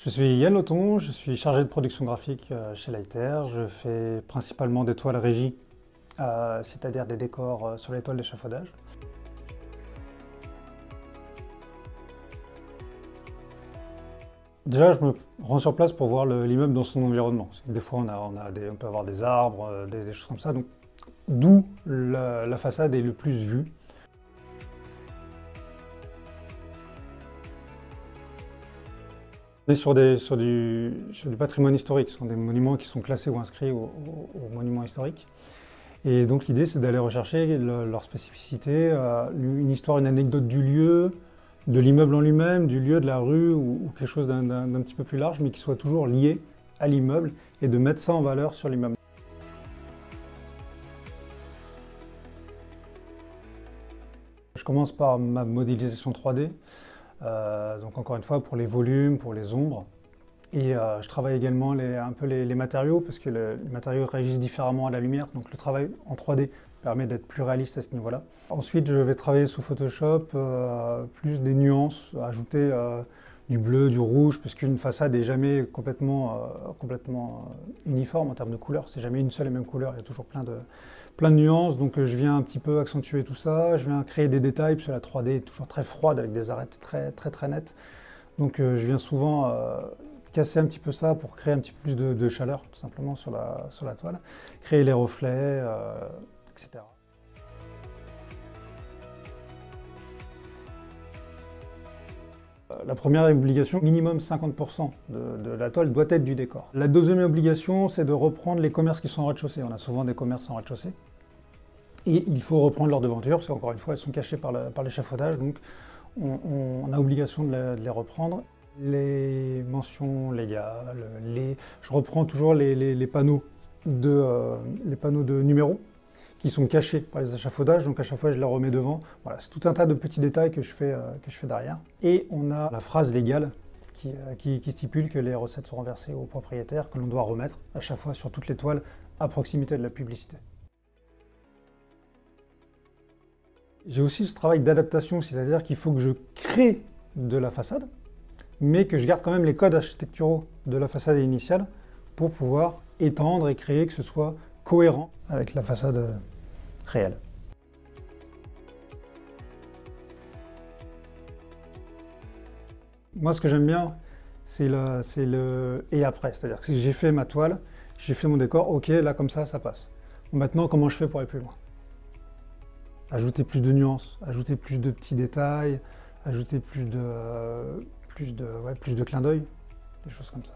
Je suis Yann Lauton, je suis chargé de production graphique chez Lighter. Je fais principalement des toiles régies, c'est-à-dire des décors sur les toiles d'échafaudage. Déjà, je me rends sur place pour voir l'immeuble dans son environnement. Des fois, on peut avoir des arbres, des choses comme ça, donc d'où la façade est le plus vue. On est sur du patrimoine historique, ce sont des monuments qui sont classés ou inscrits aux monuments historiques. Et donc l'idée, c'est d'aller rechercher leur spécificité, une histoire, une anecdote du lieu, de l'immeuble en lui-même, du lieu, de la rue, ou quelque chose d'un petit peu plus large, mais qui soit toujours lié à l'immeuble, et de mettre ça en valeur sur l'immeuble. Je commence par ma modélisation 3D, donc encore une fois pour les volumes, pour les ombres. Et je travaille également un peu les matériaux, parce que les matériaux réagissent différemment à la lumière, donc le travail en 3D permet d'être plus réaliste à ce niveau-là. Ensuite, je vais travailler sous Photoshop, plus des nuances, ajouter du bleu, du rouge, parce qu'une façade n'est jamais complètement uniforme en termes de couleurs, c'est jamais une seule et même couleur, il y a toujours plein de nuances, donc je viens un petit peu accentuer tout ça, je viens créer des détails, parce que la 3D est toujours très froide, avec des arêtes très nettes, donc je viens souvent casser un petit peu ça pour créer un petit peu plus de chaleur, tout simplement, sur la toile, créer les reflets, etc. La première obligation, minimum 50% de la toile doit être du décor. La deuxième obligation, c'est de reprendre les commerces qui sont en rez-de-chaussée. On a souvent des commerces en rez-de-chaussée. Et il faut reprendre leurs devantures, parce qu'encore une fois, elles sont cachées par l'échafaudage, donc on a obligation de les reprendre. Les mentions légales, je reprends toujours les panneaux de numéros qui sont cachés par les échafaudages, donc à chaque fois je les remets devant. Voilà, c'est tout un tas de petits détails que je fais derrière. Et on a la phrase légale qui stipule que les recettes sont renversées au propriétaire, que l'on doit remettre à chaque fois sur toutes les toiles à proximité de la publicité. J'ai aussi ce travail d'adaptation, c'est-à-dire qu'il faut que je crée de la façade, mais que je garde quand même les codes architecturaux de la façade initiale pour pouvoir étendre et créer que ce soit cohérent avec la façade réelle. Moi, ce que j'aime bien, c'est le et après. C'est-à-dire que si j'ai fait ma toile, j'ai fait mon décor, ok, là comme ça passe. Bon, maintenant, comment je fais pour aller plus loin? Ajouter plus de nuances, ajouter plus de petits détails, ajouter plus de clins d'œil, des choses comme ça.